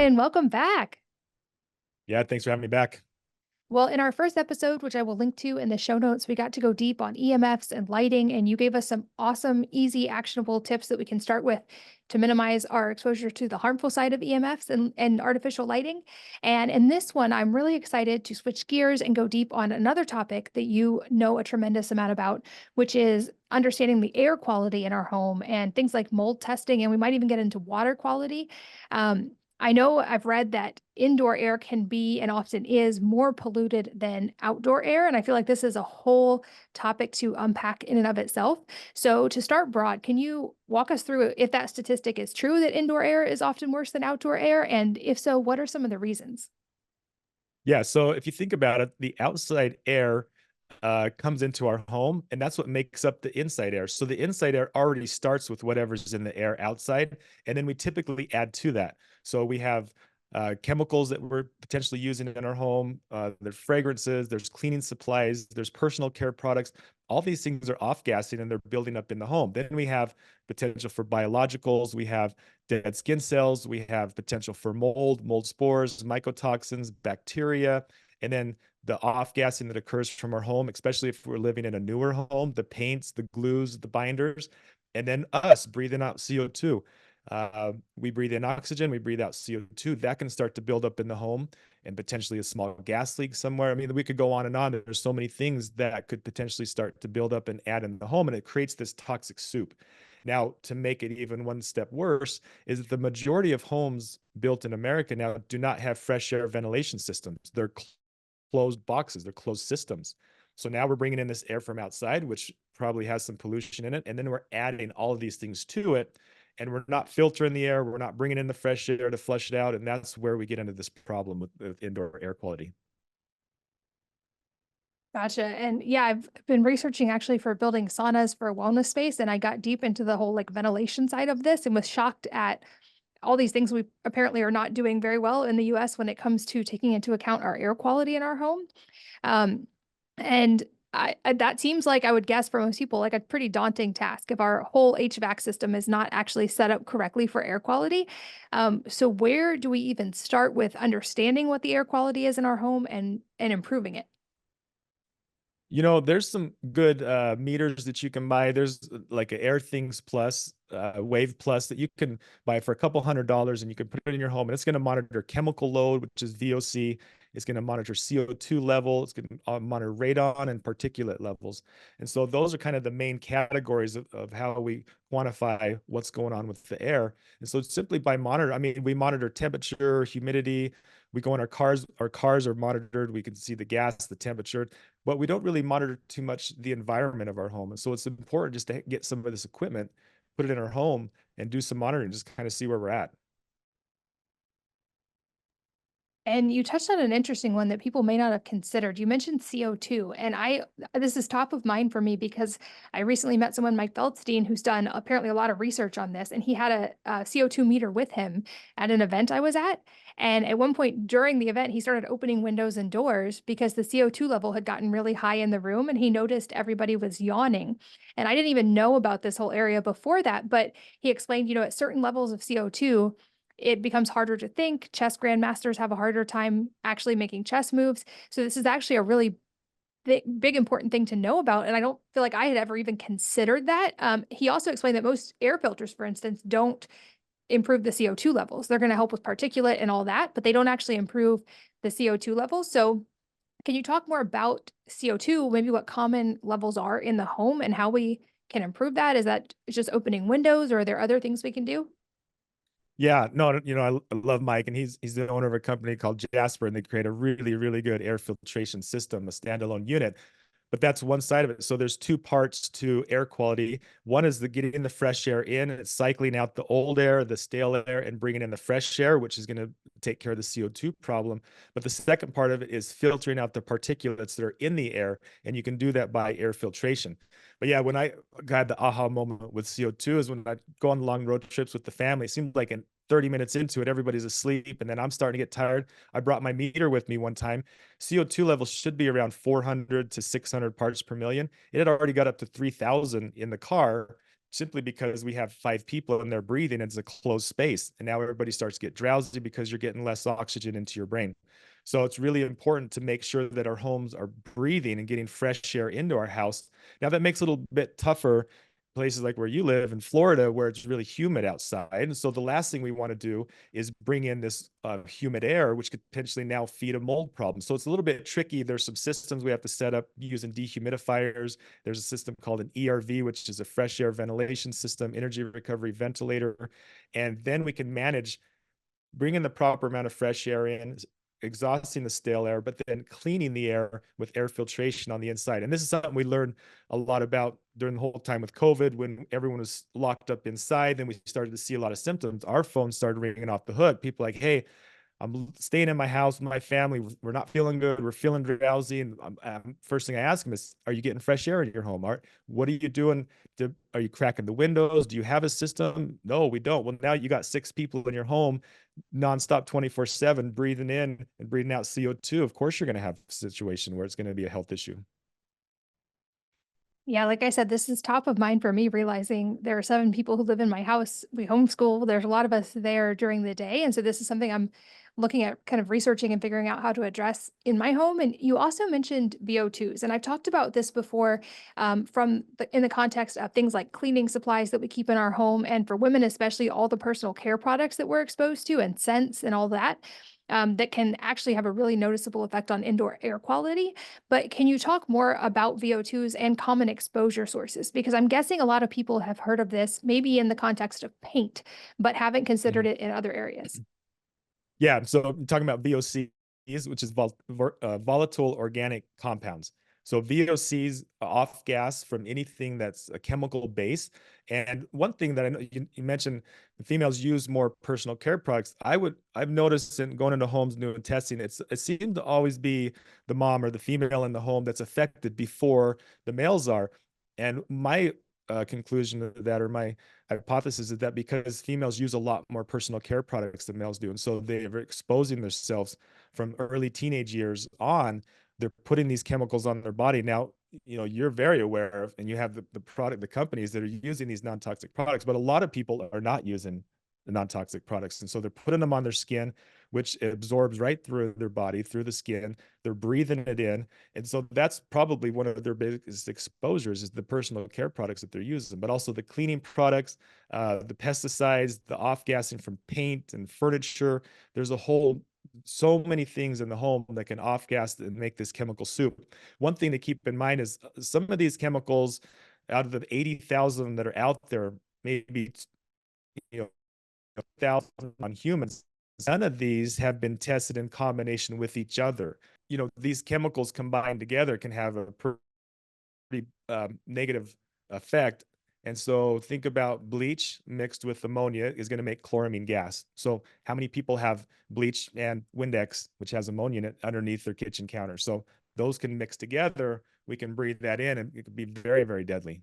Ryan, welcome back. Yeah, thanks for having me back. Well, in our first episode, which I will link to in the show notes, we got to go deep on EMFs and lighting, and you gave us some awesome, easy, actionable tips that we can start with to minimize our exposure to the harmful side of EMFs and artificial lighting. And in this one, I'm really excited to switch gears and go deep on another topic that you know a tremendous amount about, which is understanding the air quality in our home and things like mold testing. And we might even get into water quality. Um, I know I've read that indoor air can be and often is more polluted than outdoor air. And I feel like this is a whole topic to unpack in and of itself. So, to start broad, can you walk us through if that statistic is true that indoor air is often worse than outdoor air? And if so, what are some of the reasons? Yeah, so if you think about it, the outside air comes into our home, and that's what makes up the inside air. So the inside air already starts with whatever's in the air outside, and then we typically add to that. So we have chemicals that we're potentially using in our home. There's fragrances, there's cleaning supplies, there's personal care products. All these things are off gassing and they're building up in the home. Then we have potential for biologicals. We have dead skin cells. We have potential for mold spores, mycotoxins, bacteria, and then the off gassing that occurs from our home, especially if we're living in a newer home, the paints, the glues, the binders, and then us breathing out CO2. We breathe in oxygen, we breathe out CO2. That can start to build up in the home and potentially a small gas leak somewhere. I mean, we could go on and on. There's so many things that could potentially start to build up and add in the home, and it creates this toxic soup. Now, to make it even one step worse, is that the majority of homes built in America now do not have fresh air ventilation systems. They're closed boxes, they're closed systems. So now we're bringing in this air from outside, which probably has some pollution in it. And then we're adding all of these things to it. And we're not filtering the air. We're not bringing in the fresh air to flush it out. And that's where we get into this problem with indoor air quality. Gotcha. And yeah, I've been researching actually for building saunas for a wellness space, and I got deep into the whole like ventilation side of this and was shocked at all these things we apparently are not doing very well in the US when it comes to taking into account our air quality in our home. Um, and that seems like I would guess for most people like a pretty daunting task if our whole HVAC system is not actually set up correctly for air quality. So where do we even start with understanding what the air quality is in our home and improving it? You know, there's some good meters that you can buy. There's like a Air Things Plus, Wave Plus that you can buy for a couple $100, and you can put it in your home, and it's going to monitor chemical load, which is VOC. It's going to monitor CO2 level. It's going to monitor radon and particulate levels. And so those are kind of the main categories of how we quantify what's going on with the air. And so simply by monitor, I mean, we monitor temperature, humidity. We go in our cars are monitored. We can see the gas, the temperature, but we don't really monitor too much the environment of our home. And so it's important just to get some of this equipment, put it in our home, and do some monitoring, just kind of see where we're at. And you touched on an interesting one that people may not have considered. You mentioned CO2, and this is top of mind for me because I recently met someone, Mike Feldstein, who's done apparently a lot of research on this, and he had a CO2 meter with him at an event I was at. And at one point during the event, he started opening windows and doors because the CO2 level had gotten really high in the room, and he noticed everybody was yawning. And I didn't even know about this whole area before that, but he explained, at certain levels of CO2, it becomes harder to think. Chess grandmasters have a harder time actually making chess moves. So this is actually a really big important thing to know about. And I don't feel like I had ever even considered that. He also explained that most air filters, for instance, don't improve the CO2 levels. They're going to help with particulate and all that, but they don't actually improve the CO2 levels. So can you talk more about CO2, maybe what common levels are in the home and how we can improve that? Is that just opening windows, or are there other things we can do? Yeah, no, I love Mike, and he's the owner of a company called Jasper, and they create a really, really good air filtration system, a standalone unit. But that's one side of it. So there's two parts to air quality. One is the getting the fresh air in, and it's cycling out the old air, the stale air, and bringing in the fresh air, which is going to take care of the CO2 problem. But the second part of it is filtering out the particulates that are in the air, and you can do that by air filtration. But yeah, when I had the aha moment with CO2 is when I go on long road trips with the family. It seemed like in 30 minutes into it, everybody's asleep, and then I'm starting to get tired. I brought my meter with me one time. CO2 levels should be around 400 to 600 parts per million. It had already got up to 3,000 in the car. simply because we have 5 people and they're breathing, it's a closed space, and now everybody starts to get drowsy because you're getting less oxygen into your brain. So it's really important to make sure that our homes are breathing and getting fresh air into our house. Now that makes it a little bit tougher places like where you live in Florida, where it's really humid outside. And so the last thing we want to do is bring in this humid air, which could potentially now feed a mold problem. So it's a little bit tricky. There's some systems we have to set up using dehumidifiers. There's a system called an ERV, which is a fresh air ventilation system, energy recovery ventilator. And then we can manage bringing the proper amount of fresh air in, exhausting the stale air, but then cleaning the air with air filtration on the inside. And this is something we learned a lot about during the whole time with COVID when everyone was locked up inside. Then we started to see a lot of symptoms. Our phones started ringing off the hook. People like, hey, I'm staying in my house with my family. We're not feeling good. We're feeling drowsy. And first thing I ask them is, "Are you getting fresh air in your home? What are you doing? Are you cracking the windows? Do you have a system? No, we don't. Well, now you got 6 people in your home, nonstop, 24/7, breathing in and breathing out CO2. Of course, you're going to have a situation where it's going to be a health issue." Yeah, like I said, this is top of mind for me, realizing there are 7 people who live in my house. We homeschool. There's a lot of us there during the day. And so this is something I'm looking at kind of researching and figuring out how to address in my home. And you also mentioned VO2s. And I've talked about this before in the context of things like cleaning supplies that we keep in our home. And for women, especially all the personal care products that we're exposed to and scents and all that. That can actually have a really noticeable effect on indoor air quality. But can you talk more about VO2s and common exposure sources? Because I'm guessing a lot of people have heard of this, maybe in the context of paint, but haven't considered Mhm. it in other areas. Yeah, so I'm talking about VOCs, which is volatile organic compounds. So VOCs are off gas from anything that's a chemical base. And one thing that I know you mentioned, the females use more personal care products. I've noticed in going into homes doing testing, it seems to always be the mom or the female in the home that's affected before the males are. And my conclusion of that, or my hypothesis, is that because females use a lot more personal care products than males do, and so they're exposing themselves from early teenage years on, they're putting these chemicals on their body. Now, you're very aware of, and you have the companies that are using these non-toxic products, but a lot of people are not using the non-toxic products. And so they're putting them on their skin, which absorbs right through their body, through the skin. They're breathing it in. And so that's probably one of their biggest exposures is the personal care products that they're using, but also the cleaning products, the pesticides, the off gassing from paint and furniture. There's a whole so many things in the home that can off gas and make this chemical soup. One thing to keep in mind is some of these chemicals, out of the 80,000 that are out there, maybe you know 1,000 on humans. None of these have been tested in combination with each other. These chemicals combined together can have a pretty negative effect. And so think about bleach mixed with ammonia is going to make chloramine gas. So how many people have bleach and Windex, which has ammonia in it, underneath their kitchen counter? So those can mix together. We can breathe that in, and it could be very, very deadly.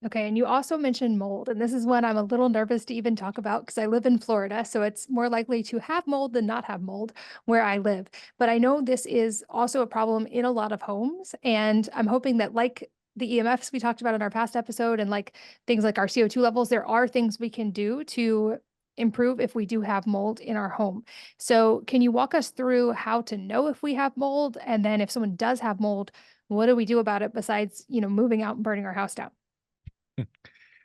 Okay, and you also mentioned mold, and this is one I'm a little nervous to even talk about because I live in Florida, so it's more likely to have mold than not have mold where I live. But I know this is also a problem in a lot of homes, and I'm hoping that, like the EMFs we talked about in our past episode, and like things like our CO2 levels, there are things we can do to improve if we do have mold in our home. So, can you walk us through how to know if we have mold, and then if someone does have mold, what do we do about it besides, moving out and burning our house down?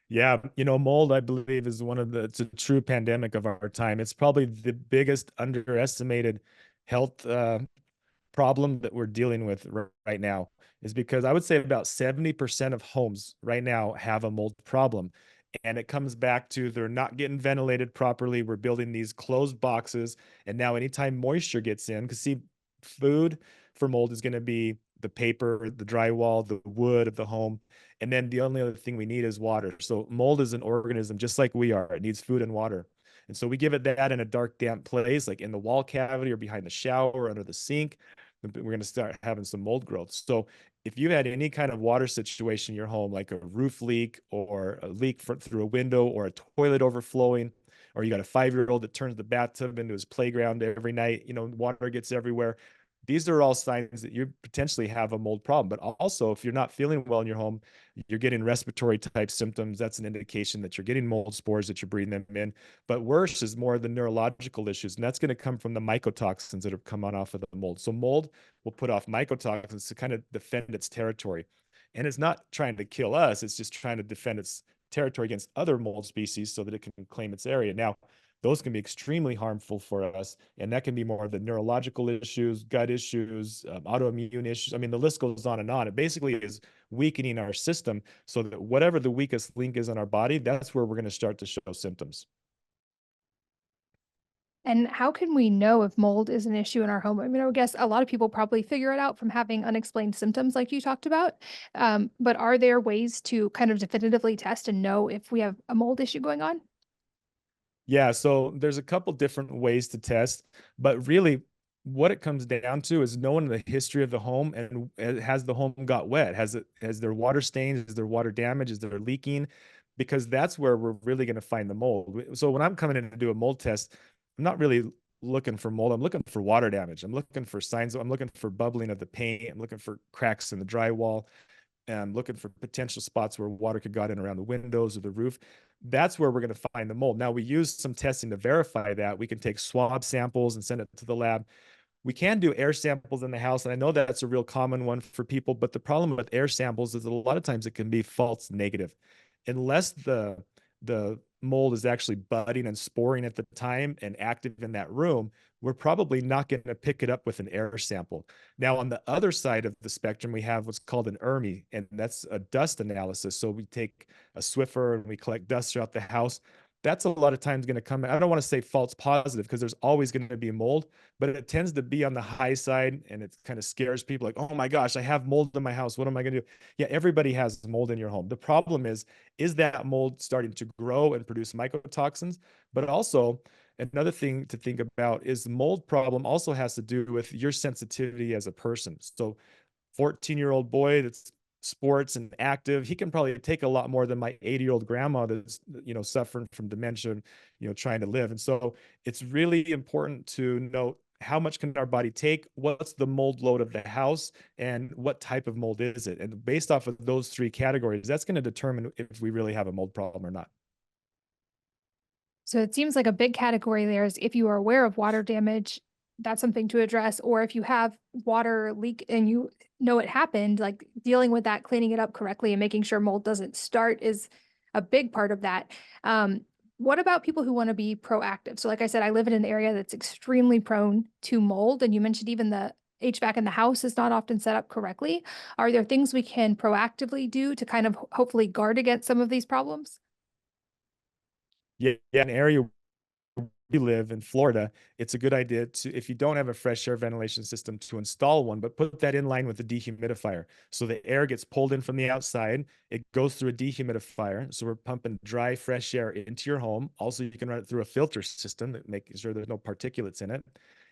Yeah, mold, I believe, is it's a true pandemic of our time. It's probably the biggest underestimated health problem that we're dealing with right now, is because I would say about 70% of homes right now have a mold problem. And it comes back to they're not getting ventilated properly. We're building these closed boxes. And now, anytime moisture gets in, because see, food for mold is going to be the paper, the drywall, the wood of the home. And then the only other thing we need is water. So, mold is an organism just like we are, it needs food and water. And so, we give it that in a dark, damp place, like in the wall cavity or behind the shower or under the sink. We're going to start having some mold growth. So, if you had any kind of water situation in your home, like a roof leak or a leak through a window or a toilet overflowing, or you got a 5-year-old that turns the bathtub into his playground every night, water gets everywhere. these are all signs that you potentially have a mold problem. But also, if you're not feeling well in your home, you're getting respiratory type symptoms. That's an indication that you're getting mold spores, that you're breathing them in. But worse is more the neurological issues, and that's going to come from the mycotoxins that have come on off of the mold. So mold will put off mycotoxins to kind of defend its territory. And it's not trying to kill us, it's just trying to defend its territory against other mold species so that it can claim its area. Now, those can be extremely harmful for us, and that can be more of the neurological issues, gut issues, autoimmune issues. I mean, the list goes on and on. It basically is weakening our system so that whatever the weakest link is in our body, that's where we're going to start to show symptoms. And how can we know if mold is an issue in our home? I mean, I would guess a lot of people probably figure it out from having unexplained symptoms like you talked about. But are there ways to kind of definitively test and know if we have a mold issue going on? Yeah, so there's a couple different ways to test, but really what it comes down to is knowing the history of the home and has the home got wet? Has there water stains? Is there water damage? Is there leaking? Because that's where we're really going to find the mold. So when I'm coming in to do a mold test, I'm not really looking for mold. I'm looking for water damage. I'm looking for signs. I'm looking for bubbling of the paint. I'm looking for cracks in the drywall, looking for potential spots where water could got in around the windows or the roof. That's where we're going to find the mold. Now, we use some testing to verify that. We can take swab samples and send it to the lab. We can do air samples in the house, and I know that's a real common one for people, but the problem with air samples is that a lot of times it can be false negative. Unless the mold is actually budding and sporing at the time and active in that room, we're probably not going to pick it up with an air sample. Now, on the other side of the spectrum, we have what's called an ERMI, and that's a dust analysis. So we take a Swiffer and we collect dust throughout the house. That's a lot of times going to come. I don't want to say false positive because there's always going to be mold, but it tends to be on the high side, and it kind of scares people like, oh my gosh, I have mold in my house. What am I going to do? Yeah, everybody has mold in your home. The problem is that mold starting to grow and produce mycotoxins? But also, another thing to think about is the mold problem also has to do with your sensitivity as a person. So 14-year-old boy that's sports and active, he can probably take a lot more than my 80-year-old grandma that's, suffering from dementia, trying to live. And so it's really important to know how much can our body take, what's the mold load of the house, and what type of mold is it. And based off of those three categories, that's going to determine if we really have a mold problem or not. So it seems like a big category there is if you are aware of water damage, that's something to address. Or if you have water leak and you know it happened, like dealing with that, cleaning it up correctly, and making sure mold doesn't start is a big part of that. Um, what about people who want to be proactive? So, like I said, I live in an area that's extremely prone to mold. And you mentioned even the HVAC in the house is not often set up correctly. Are there things we can proactively do to kind of hopefully guard against some of these problems? Yeah, yeah, an area we live in Florida, it's a good idea to, if you don't have a fresh air ventilation system, to install one, but put that in line with the dehumidifier. So the air gets pulled in from the outside, it goes through a dehumidifier. So we're pumping dry, fresh air into your home. Also, you can run it through a filter system that makes sure there's no particulates in it.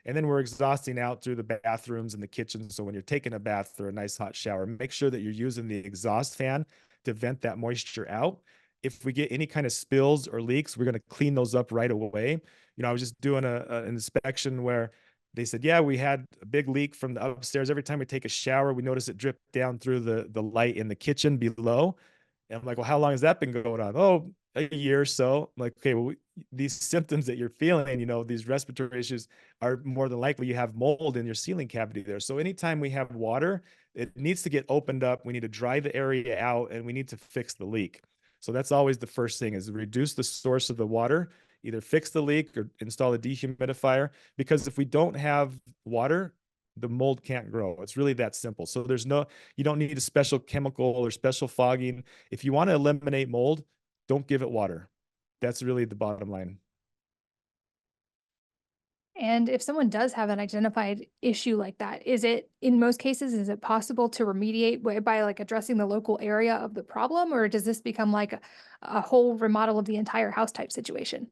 And then we're exhausting out through the bathrooms and the kitchen. So when you're taking a bath or a nice hot shower, make sure that you're using the exhaust fan to vent that moisture out. If we get any kind of spills or leaks, we're going to clean those up right away. I was just doing an inspection where they said, yeah, we had a big leak from the upstairs. Every time we take a shower, we notice it drip down through the light in the kitchen below. And I'm like, well, how long has that been going on? Oh, a year or so. I'm like, okay, well, these symptoms that you're feeling, these respiratory issues are more than likely you have mold in your ceiling cavity there. So anytime we have water, it needs to get opened up. We need to dry the area out, and we need to fix the leak. So that's always the first thing, is reduce the source of the water, either fix the leak or install a dehumidifier. Because if we don't have water, the mold can't grow. It's really that simple. So you don't need a special chemical or special fogging. If you want to eliminate mold, don't give it water. That's really the bottom line. And if someone does have an identified issue like that, is it in most cases, is it possible to remediate by like addressing the local area of the problem, or does this become like a whole remodel of the entire house type situation?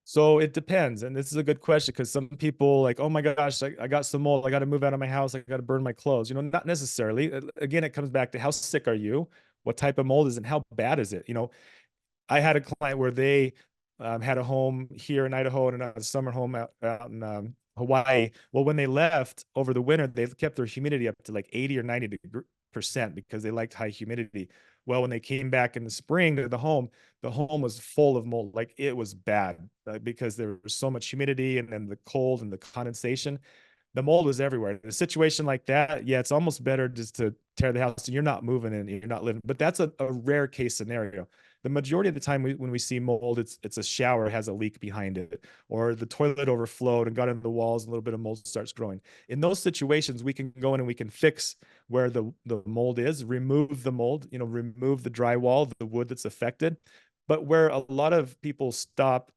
So it depends. And this is a good question because some people like, oh my gosh, I got some mold. I got to move out of my house. I got to burn my clothes. Not necessarily. Again, it comes back to how sick are you? What type of mold is it? And how bad is it? I had a client where they had a home here in Idaho and a summer home out in Hawaii. Well, when they left over the winter, they kept their humidity up to like 80 or 90% because they liked high humidity. Well, when they came back in the spring to the home was full of mold. Like it was bad because there was so much humidity and then the cold and the condensation. The mold was everywhere. In a situation like that, yeah, it's almost better just to tear the house and you're not moving and you're not living. But that's a rare case scenario. The majority of the time when we see mold, it's a shower has a leak behind it, or the toilet overflowed and got into the walls, and a little bit of mold starts growing. In those situations, we can go in and we can fix where the mold is, remove the mold, remove the drywall, the wood that's affected. But where a lot of people stop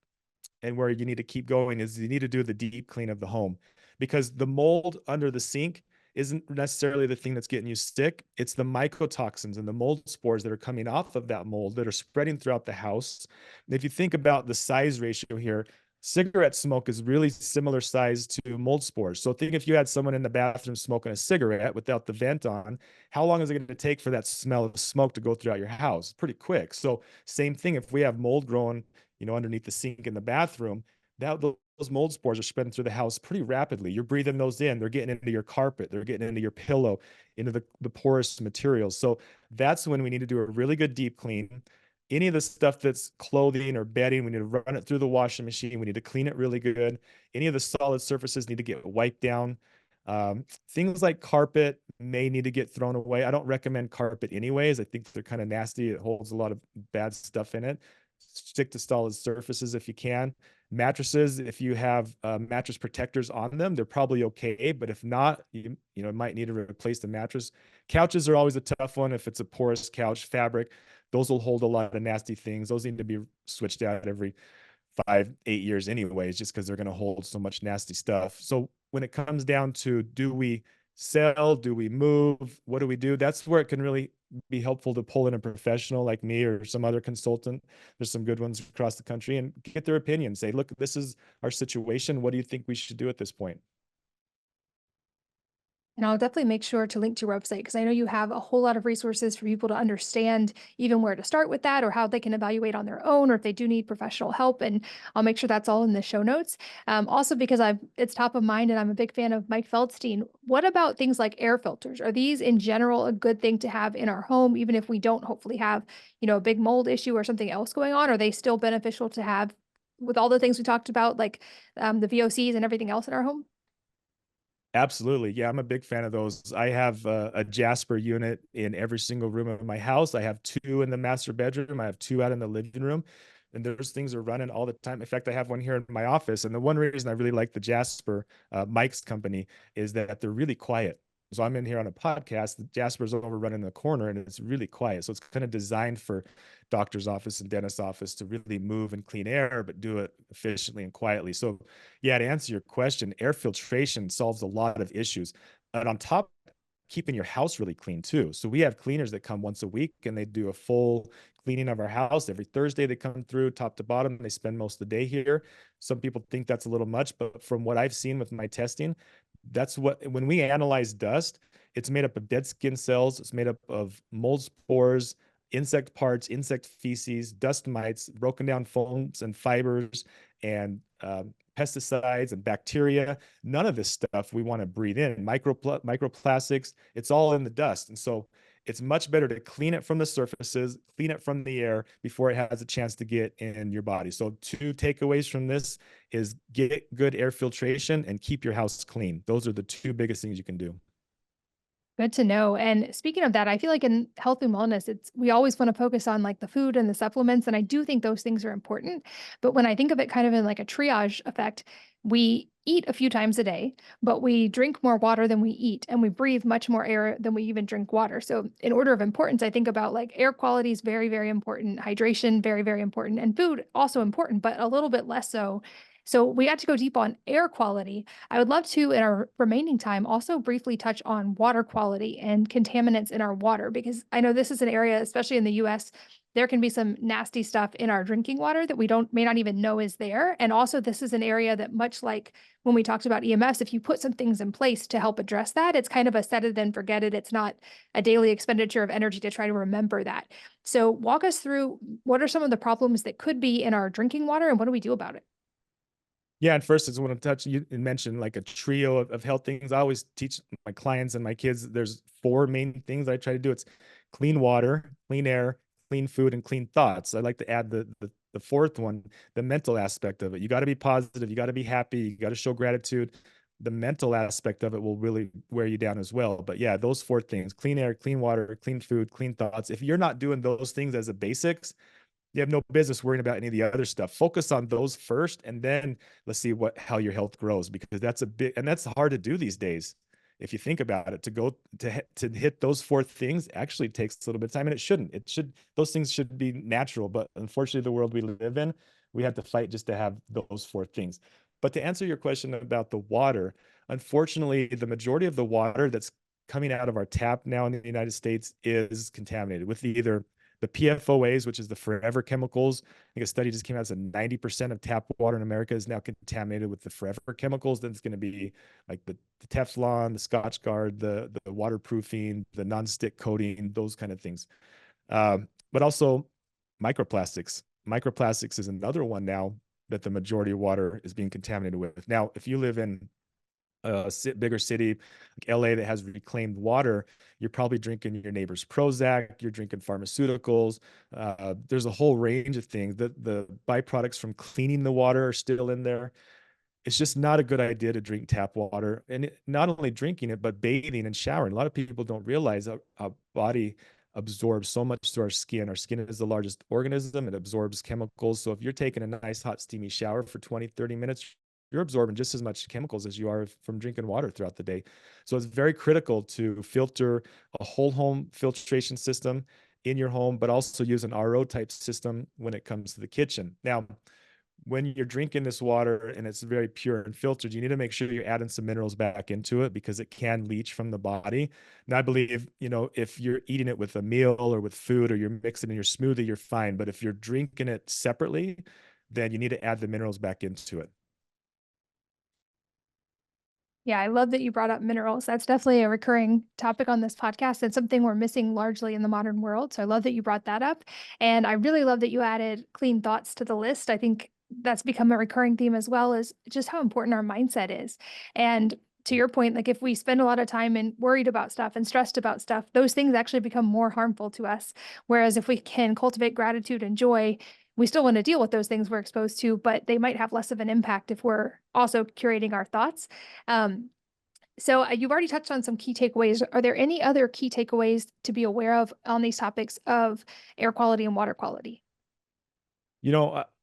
and where you need to keep going is you need to do the deep clean of the home because the mold under the sink isn't necessarily the thing that's getting you sick. It's the mycotoxins and the mold spores that are coming off of that mold that are spreading throughout the house. And if you think about the size ratio here, cigarette smoke is really similar size to mold spores. So think if you had someone in the bathroom smoking a cigarette without the vent on, how long is it going to take for that smell of smoke to go throughout your house? Pretty quick. So same thing if we have mold growing underneath the sink in the bathroom, that those mold spores are spreading through the house pretty rapidly. You're breathing those in. They're getting into your carpet. They're getting into your pillow, into the porous materials. So that's when we need to do a really good deep clean. Any of the stuff that's clothing or bedding, we need to run it through the washing machine. We need to clean it really good. Any of the solid surfaces need to get wiped down. Things like carpet may need to get thrown away. I don't recommend carpet anyways. I think they're kind of nasty. It holds a lot of bad stuff in it. Stick to solid surfaces if you can. Mattresses, if you have mattress protectors on them, they're probably okay. But if not, you might need to replace the mattress. Couches are always a tough one. If it's a porous couch fabric, those will hold a lot of nasty things. Those need to be switched out every 5, 8 years anyways, just because they're going to hold so much nasty stuff. So when it comes down to do we sell, do we move, what do we do? That's where it can really be helpful to pull in a professional like me or some other consultant. There's some good ones across the country and get their opinion. Say, look, this is our situation. What do you think we should do at this point? And I'll definitely make sure to link to your website because I know you have a whole lot of resources for people to understand even where to start with that or how they can evaluate on their own or if they do need professional help. And I'll make sure that's all in the show notes. Also, because it's top of mind and I'm a big fan of Mike Feldstein. What about things like air filters? Are these in general a good thing to have in our home, even if we don't hopefully have, a big mold issue or something else going on? Are they still beneficial to have with all the things we talked about, like the VOCs and everything else in our home? Absolutely. Yeah, I'm a big fan of those. I have a Jasper unit in every single room of my house. I have two in the master bedroom. I have two out in the living room. And those things are running all the time. In fact, I have one here in my office. And the one reason I really like the Jasper, Mike's company, is that they're really quiet. So I'm in here on a podcast. The Jasper's over running in the corner and it's really quiet. So it's kind of designed for doctor's office and dentist's office to really move and clean air, but do it efficiently and quietly. So yeah, to answer your question, air filtration solves a lot of issues. And on top, keeping your house really clean too. So we have cleaners that come once a week and they do a full cleaning of our house. Every Thursday they come through top to bottom. They spend most of the day here. Some people think that's a little much, but from what I've seen with my testing, that's what when we analyze dust, it's made up of dead skin cells, it's made up of mold spores, insect parts, insect feces, dust mites, broken down foams and fibers, and pesticides and bacteria. None of this stuff we want to breathe in. Microplastics, it's all in the dust. And so it's much better to clean it from the surfaces, clean it from the air before it has a chance to get in your body. So two takeaways from this is get good air filtration and keep your house clean. Those are the two biggest things you can do. Good to know. And speaking of that, I feel like in health and wellness, we always want to focus on like the food and the supplements. And I do think those things are important. But when I think of it kind of in like a triage effect, we eat a few times a day, but we drink more water than we eat, and we breathe much more air than we even drink water. So, in order of importance, I think about like air quality is very, very important, hydration, very, very important, and food also important, but a little bit less so. So, we got to go deep on air quality. I would love to, in our remaining time, also briefly touch on water quality and contaminants in our water, because I know this is an area, especially in the US, there can be some nasty stuff in our drinking water that we don't may not even know is there. And also, this is an area that, much like when we talked about EMS, if you put some things in place to help address that, it's kind of a set it and forget it. It's not a daily expenditure of energy to try to remember that. So, walk us through what are some of the problems that could be in our drinking water and what do we do about it? Yeah, and first, I just want to touch you and mention like a trio of health things. I always teach my clients and my kids there's four main things I try to do. It's clean water, clean air, clean food, and clean thoughts. I like to add the fourth one, the mental aspect of it. You got to be positive, you got to be happy, you got to show gratitude. The mental aspect of it will really wear you down as well. But yeah, those four things: clean air, clean water, clean food, clean thoughts. If you're not doing those things as a basics, you have no business worrying about any of the other stuff. Focus on those first, and then let's see what how your health grows, because that's a big and that's hard to do these days. If you think about it, to go to hit those four things actually takes a little bit of time, and it shouldn't. It should those things should be natural, but unfortunately, the world we live in, we have to fight just to have those four things. But to answer your question about the water, unfortunately, the majority of the water that's coming out of our tap now in the United States is contaminated with either the PFOAs, which is the forever chemicals. I think a study just came out that said 90% of tap water in America is now contaminated with the forever chemicals. Then it's going to be like the Teflon, the Scotch Guard, the waterproofing, the nonstick coating, those kind of things. But also microplastics. Microplastics is another one now that the majority of water is being contaminated with. Now, if you live in a bigger city like LA that has reclaimed water, you're probably drinking your neighbor's Prozac, you're drinking pharmaceuticals. There's a whole range of things. The byproducts from cleaning the water are still in there. It's just not a good idea to drink tap water, and not only drinking it, but bathing and showering. A lot of people don't realize our body absorbs so much through our skin. Our skin is the largest organism. It absorbs chemicals. So if you're taking a nice hot steamy shower for 20, 30 minutes, you're absorbing just as much chemicals as you are from drinking water throughout the day. So it's very critical to filter a whole home filtration system in your home, but also use an RO type system when it comes to the kitchen. Now, when you're drinking this water and it's very pure and filtered, you need to make sure you're adding some minerals back into it because it can leach from the body. And I believe, if you're eating it with a meal or with food or you're mixing in your smoothie, you're fine. But if you're drinking it separately, then you need to add the minerals back into it. Yeah, I love that you brought up minerals. That's definitely a recurring topic on this podcast and something we're missing largely in the modern world. So I love that you brought that up. And I really love that you added clean thoughts to the list. I think that's become a recurring theme as well as just how important our mindset is. And to your point, like if we spend a lot of time and worried about stuff and stressed about stuff, those things actually become more harmful to us. Whereas if we can cultivate gratitude and joy, we still want to deal with those things we're exposed to, but they might have less of an impact if we're also curating our thoughts. Um, so you've already touched on some key takeaways. Are there any other key takeaways to be aware of on these topics of air quality and water quality?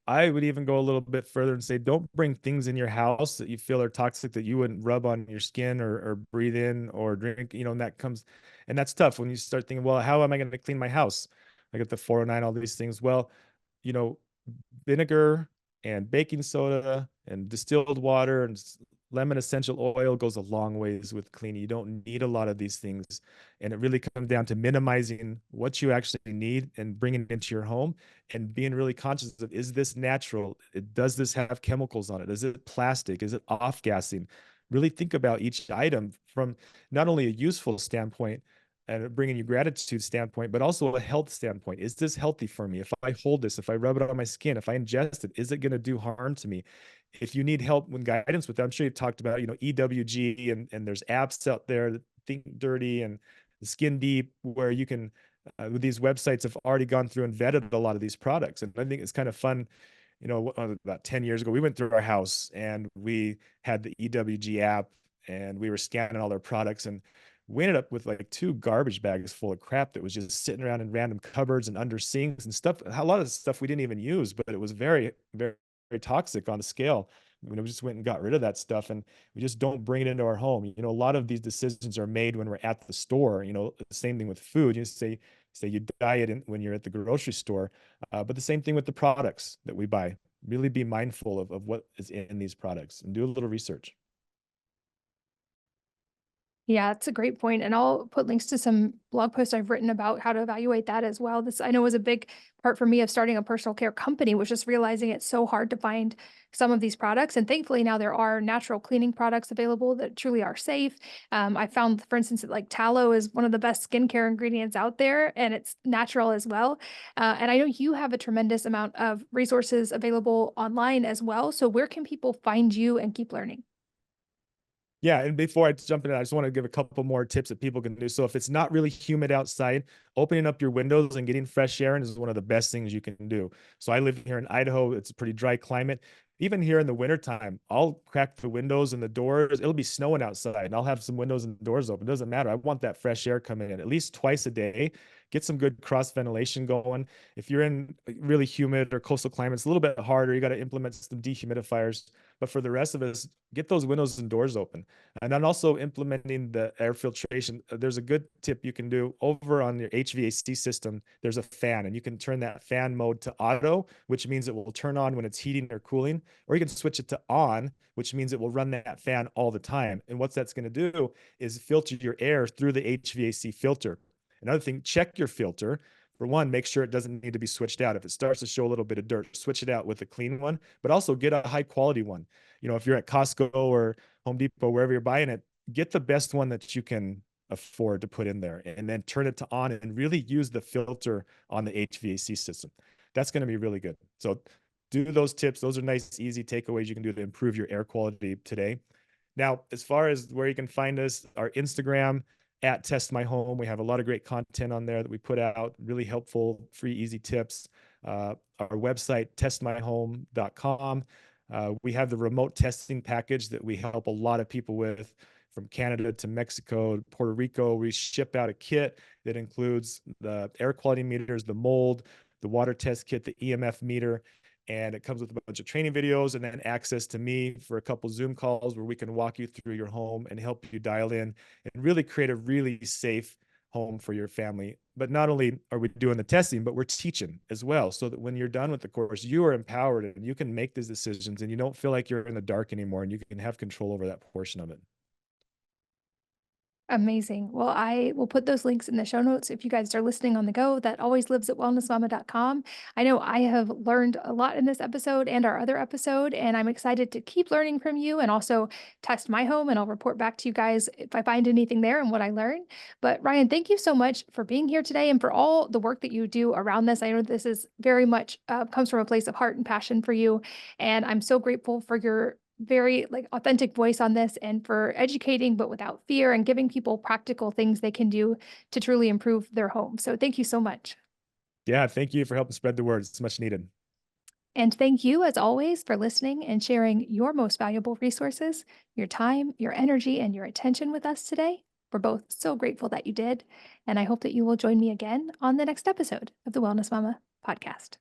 I would even go a little bit further and say, don't bring things in your house that you feel are toxic that you wouldn't rub on your skin or breathe in or drink, and and that's tough when you start thinking, well, how am I going to clean my house? I got the 409, all these things. Well, you know, vinegar and baking soda and distilled water and lemon essential oil goes a long ways with cleaning. You don't need a lot of these things. And it really comes down to minimizing what you actually need and bringing it into your home and being really conscious of, is this natural? Does this have chemicals on it? Is it plastic? Is it off gassing? Really think about each item from not only a useful standpoint, and bringing you gratitude standpoint, but also a health standpoint. Is this healthy for me? If I hold this, if I rub it on my skin, if I ingest it, is it going to do harm to me? If you need help when guidance with that, I'm sure you've talked about, EWG, and there's apps out there that Think Dirty and Skin Deep, where you can, with these websites have already gone through and vetted a lot of these products. And I think it's kind of fun. About 10 years ago, we went through our house and we had the EWG app and we were scanning all their products, and we ended up with like two garbage bags full of crap that was just sitting around in random cupboards and under sinks and stuff. A lot of stuff we didn't even use, but it was very, very, very toxic on the scale. We just went and got rid of that stuff, and we just don't bring it into our home. A lot of these decisions are made when we're at the store. The same thing with food. You say you diet when you're at the grocery store, but the same thing with the products that we buy. Really be mindful of what is in these products and do a little research. Yeah, it's a great point, and I'll put links to some blog posts I've written about how to evaluate that as well. This I know was a big part for me of starting a personal care company, was just realizing it's so hard to find some of these products. And thankfully now there are natural cleaning products available that truly are safe. I found, for instance, that like tallow is one of the best skincare ingredients out there, and it's natural as well. And I know you have a tremendous amount of resources available online as well. So where can people find you and keep learning? Yeah, and before I jump in, I just want to give a couple more tips that people can do. So if it's not really humid outside, opening up your windows and getting fresh air in is one of the best things you can do. So I live here in Idaho. It's a pretty dry climate. Even here in the wintertime, I'll crack the windows and the doors. It'll be snowing outside, and I'll have some windows and doors open. It doesn't matter. I want that fresh air coming in at least twice a day. Get some good cross ventilation going. If you're in really humid or coastal climates, a little bit harder. You got to implement some dehumidifiers. But for the rest of us, get those windows and doors open. And then also implementing the air filtration. There's a good tip you can do over on your HVAC system. There's a fan, and you can turn that fan mode to auto, which means it will turn on when it's heating or cooling, or you can switch it to on, which means it will run that fan all the time. And what that's going to do is filter your air through the HVAC filter. Another thing, check your filter. For one, make sure it doesn't need to be switched out. If it starts to show a little bit of dirt, switch it out with a clean one, but also get a high quality one. If you're at Costco or Home Depot, wherever you're buying it, get the best one that you can afford to put in there and then turn it to on and really use the filter on the HVAC system. That's going to be really good. So do those tips. Those are nice, easy takeaways you can do to improve your air quality today. Now, as far as where you can find us, our Instagram at Test My Home, we have a lot of great content on there that we put out, really helpful, free, easy tips. Our website, testmyhome.com. We have the remote testing package that we help a lot of people with from Canada to Mexico, Puerto Rico. We ship out a kit that includes the air quality meters, the mold, the water test kit, the EMF meter, and it comes with a bunch of training videos and then access to me for a couple Zoom calls where we can walk you through your home and help you dial in and really create a really safe home for your family. But not only are we doing the testing, but we're teaching as well, so that when you're done with the course, you are empowered and you can make these decisions and you don't feel like you're in the dark anymore and you can have control over that portion of it. Amazing. Well, I will put those links in the show notes if you guys are listening on the go. That always lives at wellnessmama.com. I know I have learned a lot in this episode and our other episode, and I'm excited to keep learning from you and also test my home. And I'll report back to you guys if I find anything there and what I learn. But Ryan, thank you so much for being here today and for all the work that you do around this. I know this is very much comes from a place of heart and passion for you. And I'm so grateful for your very like authentic voice on this and for educating but without fear and giving people practical things they can do to truly improve their home. So thank you so much. Yeah, thank you for helping spread the word. It's much needed. And thank you as always for listening and sharing your most valuable resources, your time, your energy, and your attention with us today. We're both so grateful that you did. And I hope that you will join me again on the next episode of the Wellness Mama podcast.